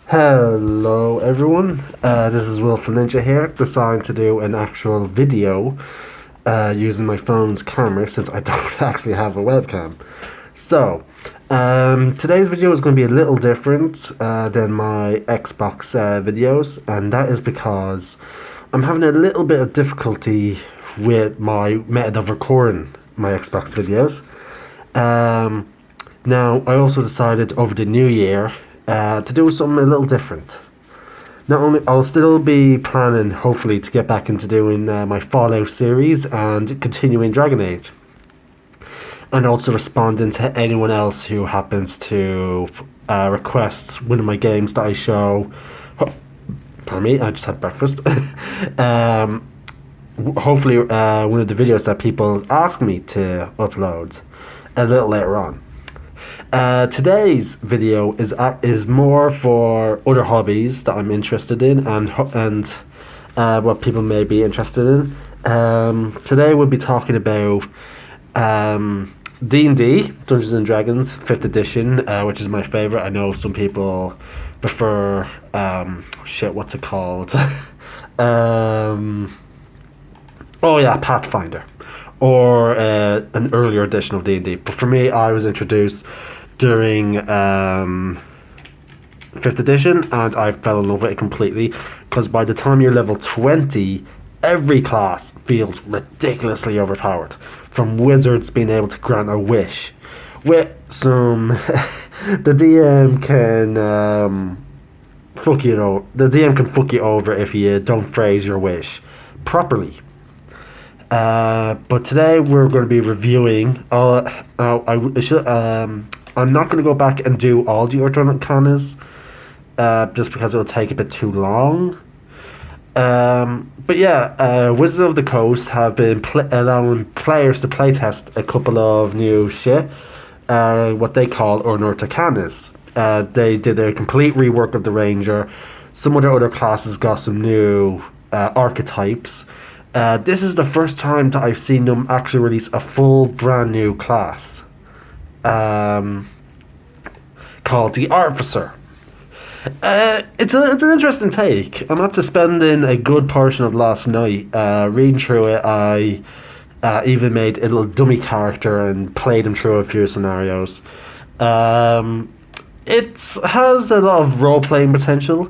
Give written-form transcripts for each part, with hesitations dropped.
Hello everyone, this is Will from Ninja here, deciding to do an actual video using my phone's camera since I don't actually have a webcam. So, today's video is going to be a little different than my Xbox videos, and that is because I'm having a little bit of difficulty with my method of recording my Xbox videos. Now, I also decided over the new year to do something a little different. Not only I'll still be planning, hopefully, to get back into doing my Fallout series and continuing Dragon Age, and also responding to anyone else who happens to request one of my games that I show. Pardon me, I just had breakfast. Hopefully, one of the videos that people ask me to upload a little later on. Today's video is more for other hobbies that I'm interested in and what people may be interested in. Today we'll be talking about D&D, Dungeons and Dragons 5th edition, which is my favorite. I know some people prefer what's it called? Pathfinder, or an earlier edition of D&D. But for me, I was introduced during 5th edition, and I fell in love with it completely, because by the time you're level 20, every class feels ridiculously overpowered. From wizards being able to grant a wish, with some the DM can fuck you over if you don't phrase your wish properly. But today we're going to be reviewing. I'm not going to go back and do all the arcanas, just because it'll take a bit too long. Wizards of the Coast have been allowing players to playtest a couple of new shit, what they call unearthed arcanas. They did a complete rework of the Ranger. Some of the other classes got some new archetypes. This is the first time that I've seen them actually release a full brand new class, called the artificer. It's an interesting take. I'm after spending a good portion of last night reading through it. I even made a little dummy character and played him through a few scenarios. It has a lot of role-playing potential,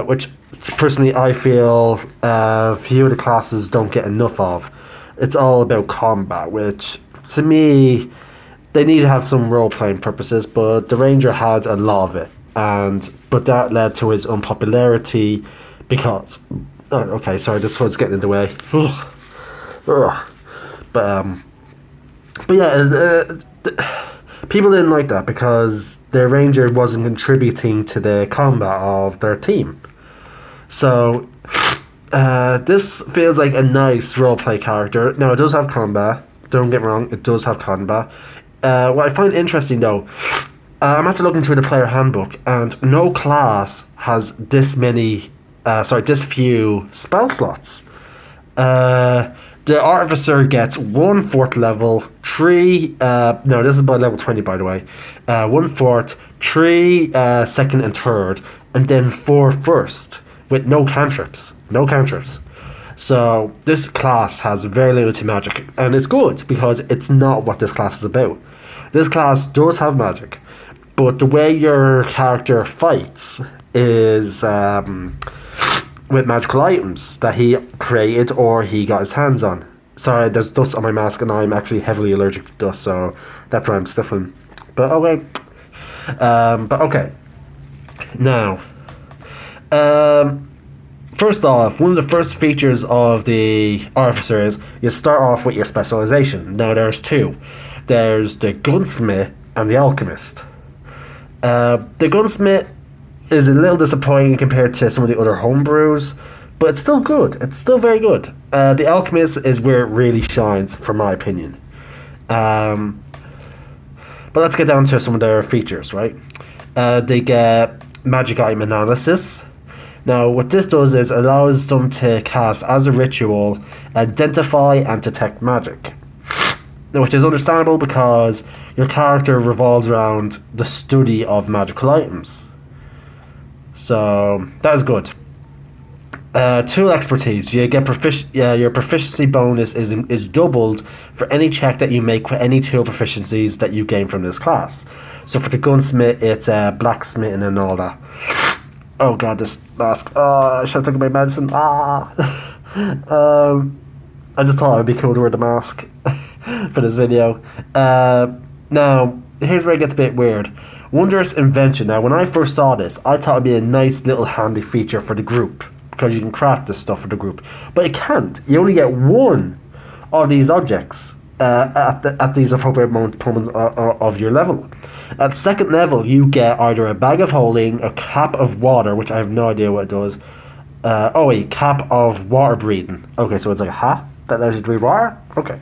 which personally I feel few of the classes don't get enough of. It's all about combat, which to me they need to have some role-playing purposes, but the Ranger had a lot of it, but that led to his unpopularity because this one's getting in the way. People didn't like that because their Ranger wasn't contributing to the combat of their team. So this feels like a nice roleplay character. Now, it does have combat. Don't get me wrong, it does have combat. What I find interesting, though, I'm have to look into the player handbook, and no class has this few spell slots. The Artificer gets 1 4th level, 3, this is by level 20 by the way, 1 4th, 3 2nd and 3rd, and then 4 1st, with no cantrips. So this class has very limited magic, and it's good because it's not what this class is about. This class does have magic, but the way your character fights is with magical items that he created or he got his hands on. Sorry, there's dust on my mask and I'm actually heavily allergic to dust, so that's why I'm sniffling. But okay. Now, first off, one of the first features of the Artificer is you start off with your specialization. Now there's two. There's the Gunsmith and the Alchemist. The Gunsmith is a little disappointing compared to some of the other homebrews, but it's still good. It's still very good. The Alchemist is where it really shines, for my opinion. But let's get down to some of their features, right? They get magic item analysis. Now, what this does is allows them to cast as a ritual, identify and detect magic, which is understandable because your character revolves around the study of magical items. So that is good. Tool expertise. You get your proficiency bonus is doubled for any check that you make with any tool proficiencies that you gain from this class. So for the gunsmith, it's blacksmithing and all that. Oh god, this mask. Oh, I should have taken my medicine. I just thought it would be cool to wear the mask for this video. Now, here's where it gets a bit weird. Wondrous invention. Now, when I first saw this, I thought it'd be a nice little handy feature for the group, because you can craft this stuff for the group. But it can't. You only get one of these objects at these appropriate moments of your level. At second level, you get either a bag of holding, a cap of water, which I have no idea what it does. Cap of water breathing. Okay, so it's like a hat that allows you to breathe water? Okay.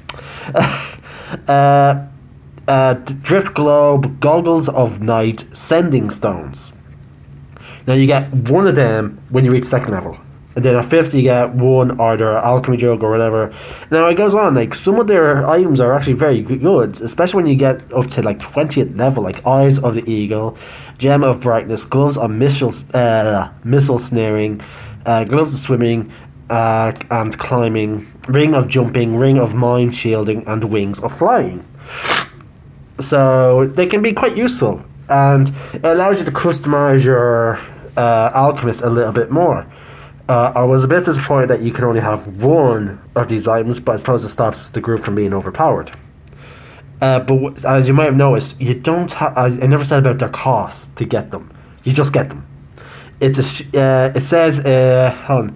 Drift globe, goggles of night, sending stones. Now you get one of them when you reach second level. And then at fifth you get one either alchemy jug or whatever. Now it goes on, like some of their items are actually very good, especially when you get up to like 20th level, like Eyes of the Eagle, Gem of Brightness, Gloves of missile snaring, Gloves of Swimming and Climbing, Ring of Jumping, Ring of Mind Shielding, and Wings of Flying. So they can be quite useful, and it allows you to customize your alchemist a little bit more. I was a bit disappointed that you can only have one of these items, but I suppose it stops the group from being overpowered. But as you might have noticed, you don't have. I never said about their cost to get them. You just get them. It says hold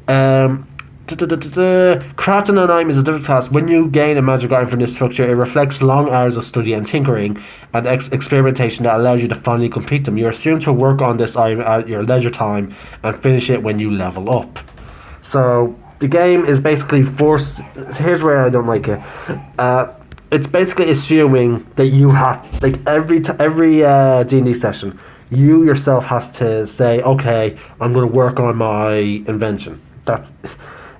on. Crafting an item is a difficult task. When you gain a magic item from this structure, it reflects long hours of study and tinkering and experimentation that allows you to finally complete them. You are assumed to work on this item at your leisure time and finish it when you level up. So the game is basically forced. Here's where I don't like it. It's basically assuming that you have, like, every D&D session, you yourself has to say, okay, I'm going to work on my invention.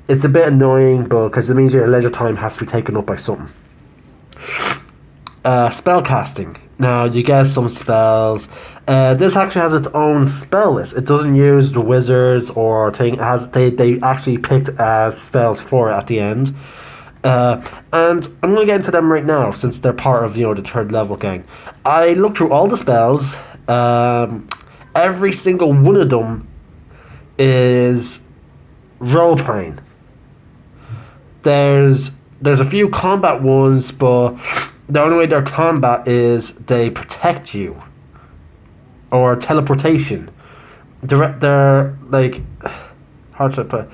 It's a bit annoying, but because it means your leisure time has to be taken up by something. Spell casting. Now you get some spells. This actually has its own spell list. It doesn't use the wizards or thing. It has they actually picked spells for it at the end. And I'm going to get into them right now since they're part of the third level gang. I looked through all the spells. Every single one of them is role playing. There's a few combat ones, but the only way they're combat is they protect you, or teleportation. They're like, hard to put,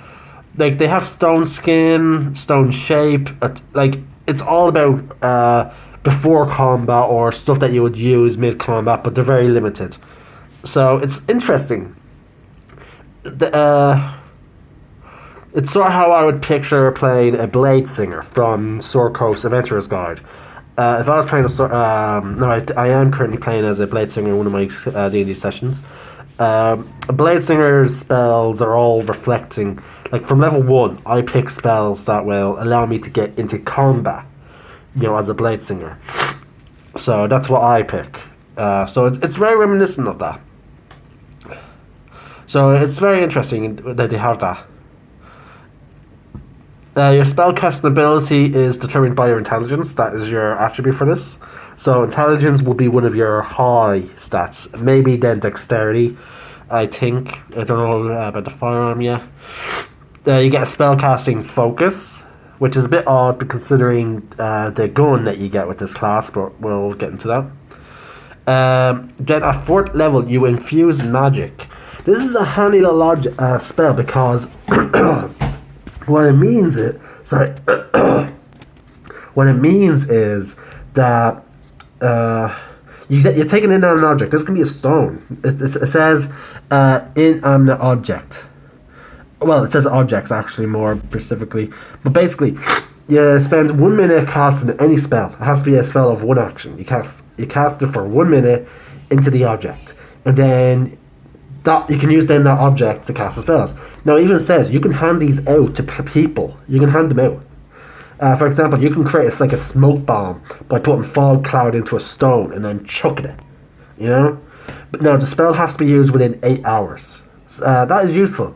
like they have stone skin, stone shape. Like it's all about before combat or stuff that you would use mid combat, but they're very limited. So it's interesting. It's sort of how I would picture playing a blade singer from Sword Coast Adventurer's Guide. If I was playing I am currently playing as a blade singer in one of my D&D sessions. A blade singer's spells are all reflecting, like from level 1, I pick spells that will allow me to get into combat, as a blade singer. So that's what I pick. So it's very reminiscent of that. So it's very interesting that they have that. Your spellcasting ability is determined by your intelligence. That is your attribute for this. So intelligence will be one of your high stats. Maybe then dexterity, I think. I don't know about the firearm yet. You get a spellcasting focus, which is a bit odd considering the gun that you get with this class, but we'll get into that. Then at 4th level, you infuse magic. This is a handy little spell because what it means is that you're taking in an object. This can be a stone. It says inanimate object. Well, it says objects actually more specifically, but basically, you spend 1 minute casting any spell. It has to be a spell of one action. You cast it for 1 minute into the object, and then that you can use that object to cast the spells. Now, it even says you can hand these out to people. You can hand them out. For example, you can create a smoke bomb by putting fog cloud into a stone and then chucking it. But no, the spell has to be used within 8 hours. That is useful.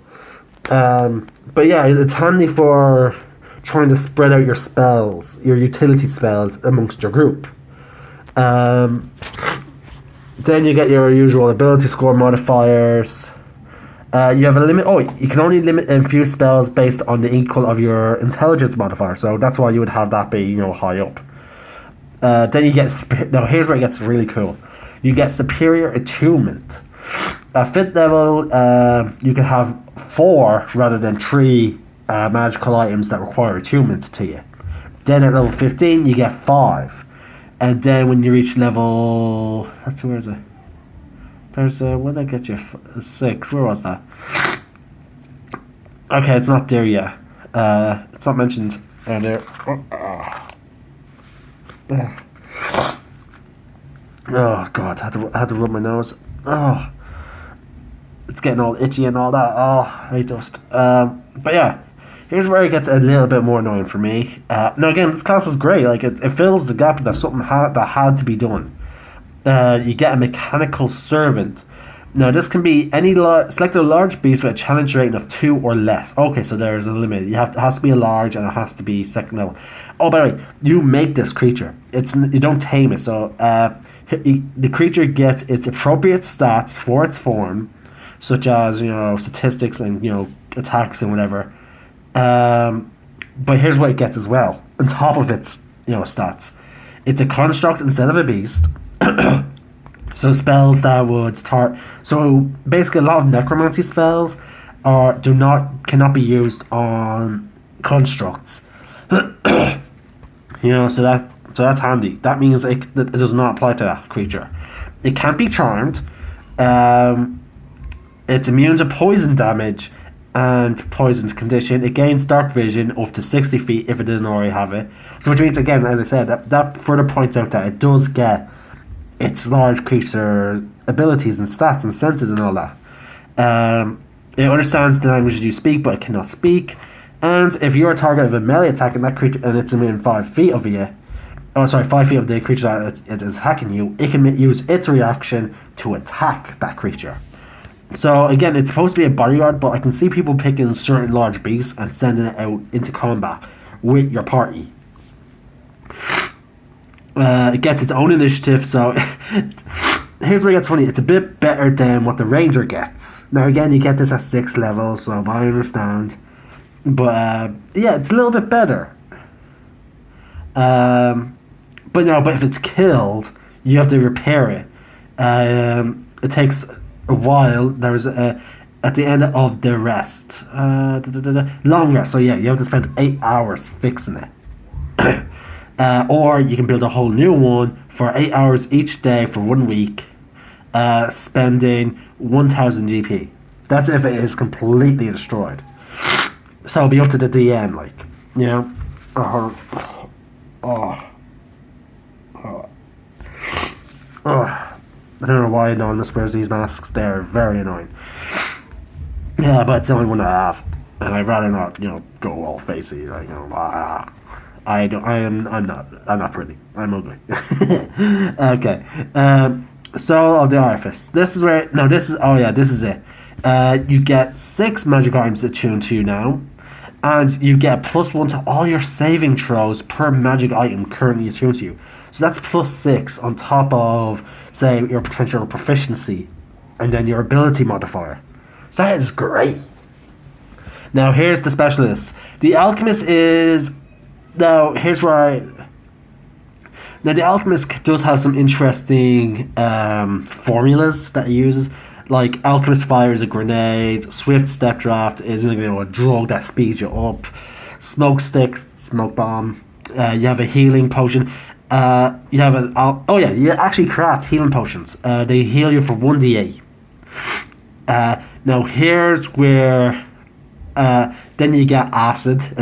But yeah, it's handy for trying to spread out your spells, your utility spells amongst your group. Then you get your usual ability score modifiers. You have a limit. Oh, you can only limit infuse spells based on the equal of your intelligence modifier. So that's why you would have that be, high up. Then you get now. Here's where it gets really cool. You get superior attunement. At 5th level, you can have 4 rather than 3 magical items that require attunement to you. Then at level 15, you get 5. And then when you reach level... where is it? There's when did I get you? 6. Where was that? Okay, it's not there yet. It's not mentioned there. Oh god, I had to rub my nose. Oh, it's getting all itchy and all that. Oh, I hate dust. But yeah, here's where it gets a little bit more annoying for me. Now again, this class is great. Like it fills the gap that something that had to be done. You get a mechanical servant. Now this can be any select a large beast with a challenge rating of 2 or less. Okay, so there's a limit. It has to be a large and it has to be 2nd level. Oh, by the way, you make this creature. You don't tame it. So the creature gets its appropriate stats for its form, such as statistics and attacks and whatever. But here's what it gets as well. On top of its stats, it's a construct instead of a beast. So spells that would start. So basically, a lot of necromancy spells cannot be used on constructs. So that's handy. That means it does not apply to that creature. It can't be charmed. It's immune to poison damage and poisoned condition. It gains dark vision up to 60 feet if it doesn't already have it. So which means, again, as I said, that further points out that it does get its large creature abilities and stats and senses and all that. It understands the languages you speak, but it cannot speak. And if you're a target of a melee attack and that creature, and it's within 5 feet of you, 5 feet of the creature that it is hacking you, it can use its reaction to attack that creature. So again, it's supposed to be a bodyguard, but I can see people picking certain large beasts and sending it out into combat with your party. It gets its own initiative, so here's where it gets funny. It's a bit better than what the ranger gets. Now again, you get this at 6th level, so I understand. But yeah, it's a little bit better. But if it's killed, you have to repair it. It takes a while. There's at the end of the rest, long rest. So yeah, you have to spend 8 hours fixing it. Or you can build a whole new one for 8 hours each day for 1 week, spending 1000 GP. That's if it is completely destroyed. So it'll be up to the DM, I don't know why Anonymous wears these masks. They're very annoying. Yeah, but it's the only one I have, and I'd rather not, go all facey. I'm not pretty. I'm ugly. Okay. So I'll do artifice. This is it. You get 6 magic items attuned to you now, and you get a +1 to all your saving throws per magic item currently attuned to you. So that's +6 on top of, say, your potential proficiency, and then your ability modifier. So that is great. Now here's the specialist. The alchemist is. Now here's where Now the alchemist does have some interesting formulas that he uses. Like alchemist fire is a grenade, swift step draft is a drug that speeds you up, smoke stick, smoke bomb. You have a healing potion. You have you actually craft healing potions. They heal you for 1d8. Now here's where then you get an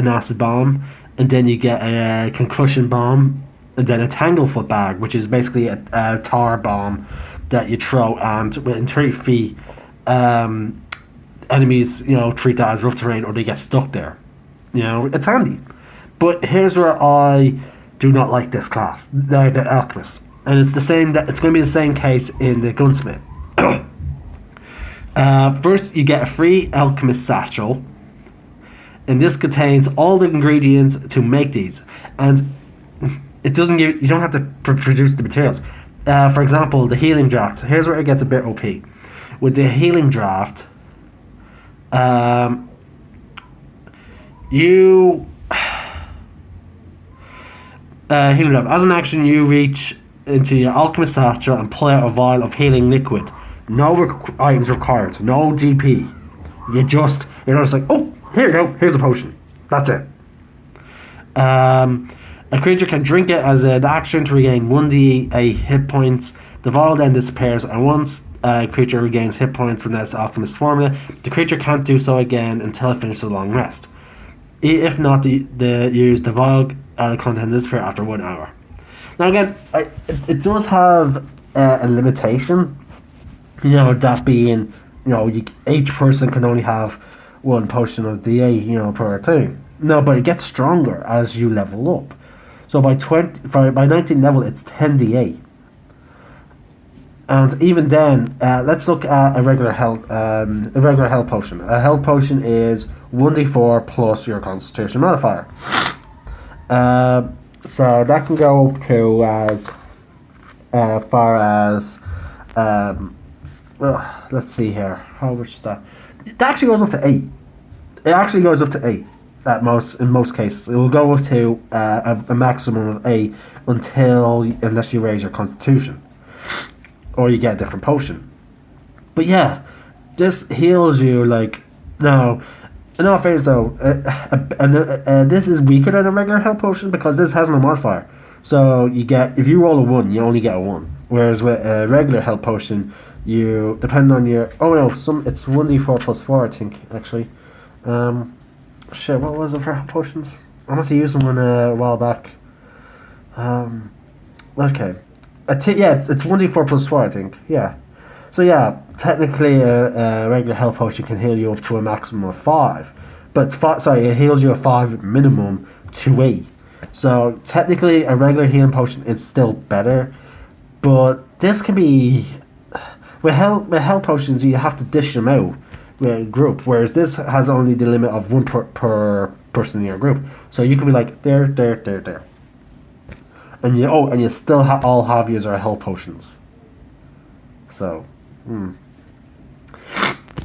acid bomb, and then you get a concussion bomb, and then a tanglefoot bag, which is basically a tar bomb that you throw, and within 30 feet, enemies treat that as rough terrain, or they get stuck there. It's handy. But here's where I do not like this class, the alchemist, and it's the same. It's going to be the same case in the gunsmith. First, you get a free alchemist satchel, and this contains all the ingredients to make these. And it doesn't give you don't have to produce the materials. For example, the healing draft. Here's where it gets a bit OP. With the healing draft, you healing draft. As an action, you reach into your alchemist satchel and pull out a vial of healing liquid. No items required. No GP. You're just like, oh, here you go. Here's a potion. That's it. A creature can drink it as an action to regain 1d8 hit points. The vial then disappears, and once a creature regains hit points from this alchemist formula, the creature can't do so again until it finishes a long rest. If not, the vial content disappear after 1 hour. Now again, it does have a limitation. That being, each person can only have 1 potion of D8, per thing. No, but it gets stronger as you level up. So by 19 level, it's 10d8. And even then, let's look at a regular health potion. A health potion is 1d4 plus your Constitution modifier. So that can go up to as far as let's see here. How much is that? It actually goes up to 8. It actually goes up to 8 in most cases. It will go up to a maximum of 8 unless you raise your Constitution or you get a different potion. But yeah, this heals you no. In all fairness though, this is weaker than a regular health potion because this has no modifier. So if you roll a 1, you only get a 1. Whereas with a regular health potion, you depend on your it's 1d4 plus 4 I think actually. What was it for health potions? I must have used one a while back. Okay. It's 1d4 plus 4 I think. Yeah. So yeah, technically a regular health potion can heal you up to a maximum of 5. But it heals you a 5 minimum to 8. So technically a regular healing potion is still better. But this can be with health potions you have to dish them out with a group, whereas this has only the limit of 1 per person in your group. So you can be like there. And you still all have your health potions. So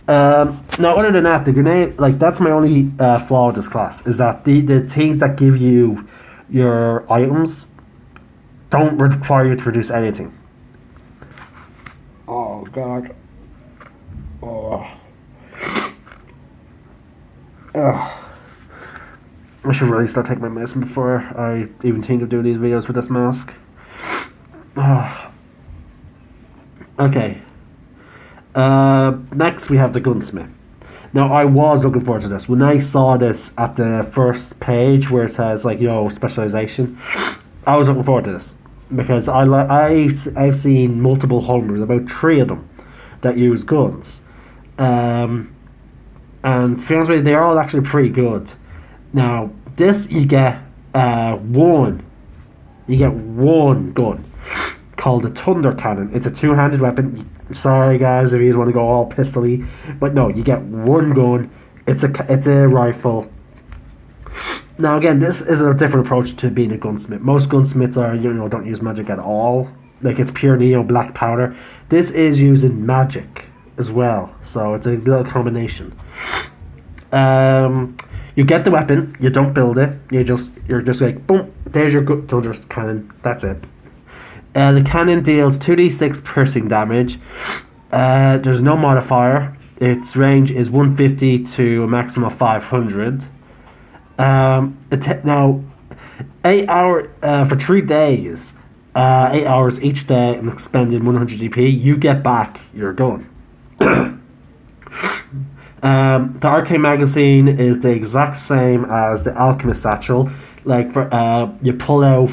now other than that, the grenade, that's my only flaw with this class, is that the things that give you your items don't require you to produce anything. Oh god. I should really start taking my medicine before I even think of doing these videos with this mask. Okay. Next we have the Gunsmith. Now I was looking forward to this. When I saw this at the first page where it says specialization, I was looking forward to this because I've seen multiple homebrews, about 3 of them, that use guns. And to be honest with you, they're all actually pretty good. Now, this you get one gun called the Thunder Cannon. It's a 2-handed weapon. Sorry guys if you just want to go all pistol-y, but no, you get one gun. It's a rifle. Now again, this is a different approach to being a gunsmith. Most gunsmiths are don't use magic at all. It's pure black powder. This is using magic as well, so it's a little combination. You get the weapon, you don't build it, you're just like boom, there's your Thunder Cannon, that's it. The cannon deals 2d6 piercing damage. There's no modifier. Its range is 150 to a maximum of 500. Now 8 hour for 3 days, 8 hours each day and expending 100 GP, you get back your gun. The arcane magazine is the exact same as the alchemist satchel. You pull out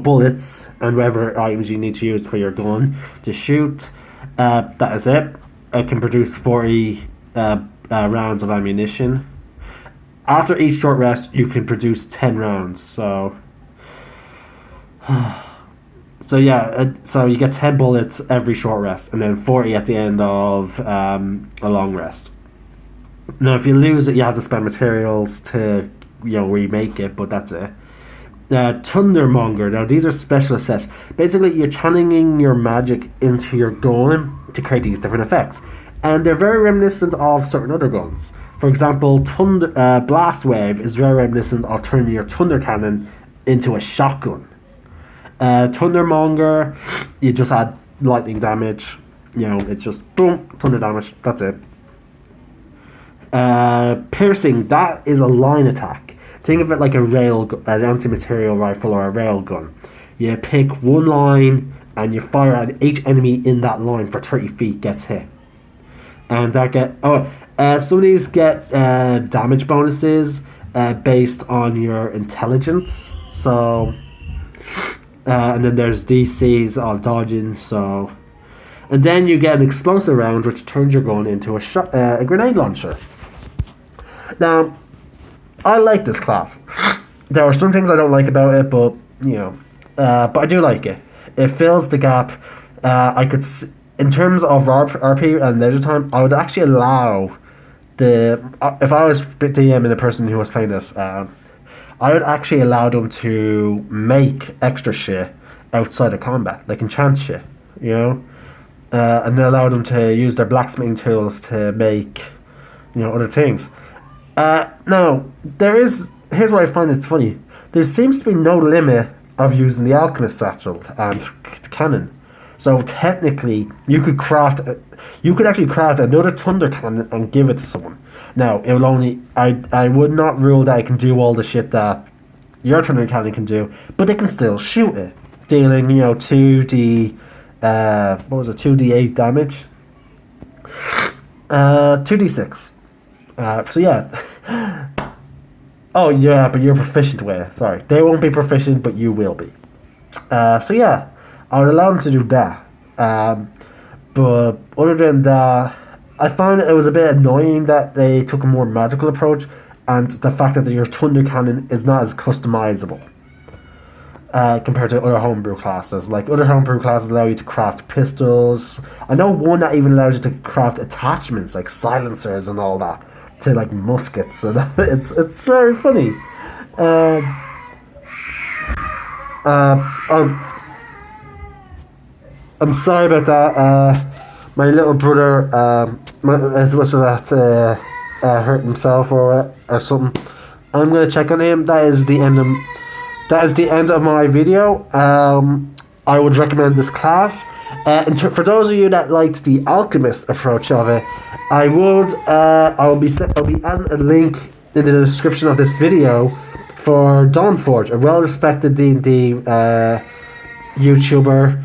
bullets and whatever items you need to use for your gun to shoot. That is it. It can produce 40 rounds of ammunition. After each short rest, you can produce 10 rounds. So So yeah, so you get 10 bullets every short rest, and then 40 at the end of a long rest. Now, if you lose it, you have to spend materials to remake it, but that's it. Thundermonger. Now, these are specialist sets. Basically, you're channeling your magic into your gun to create these different effects, and they're very reminiscent of certain other guns. For example, Blast Wave is very reminiscent of turning your Thunder Cannon into a shotgun. Thundermonger, you just add lightning damage. It's just boom, thunder damage. That's it. Piercing, that is a line attack. Think of it like an anti-material rifle or a rail gun. You pick one line and you fire at each enemy in that line for 30 feet gets hit. And some of these get damage bonuses based on your intelligence. So, and then there's DCs of dodging. So, and then you get an explosive round, which turns your gun into a grenade launcher. Now, I like this class. There are some things I don't like about it, but but I do like it. It fills the gap. In terms of RP and leisure time, I would actually allow if I was DMing a person who was playing this, I would actually allow them to make extra shit outside of combat, like enchant shit, and then allow them to use their blacksmithing tools to make, other things. Now, here's what I find it's funny. There seems to be no limit of using the alchemist satchel and the cannon. So technically, you could actually craft another thunder cannon and give it to someone. Now, it will only, I would not rule that it can do all the shit that your thunder cannon can do, but it can still shoot it, dealing 2d 2d8 damage, 2d6. So yeah. Oh yeah, but you're proficient with it. Sorry, they won't be proficient, but you will be. So yeah, I would allow them to do that. But other than that, I found it was a bit annoying that they took a more magical approach, and the fact that your thunder cannon is not as customizable compared to other homebrew classes. Like other homebrew classes allow you to craft pistols. I know one that even allows you to craft attachments like silencers and all that to like muskets, and it's very funny. I'm sorry about that. My little brother was that hurt himself or something. I'm gonna check on him. That is the end of my video. I would recommend this class. For those of you that liked the alchemist approach of it, I'll be adding a link in the description of this video for Dawnforge, a well-respected D&D YouTuber.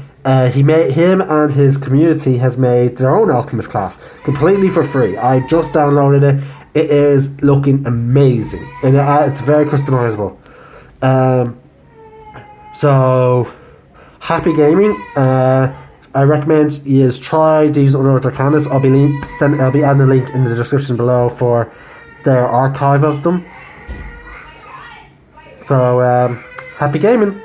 Him and his community has made their own alchemist class completely for free. I just downloaded it. It is looking amazing, and it's very customizable. So happy gaming. I recommend you try these unearthed arcanas. I'll be adding a link in the description below for their archive of them. So happy gaming.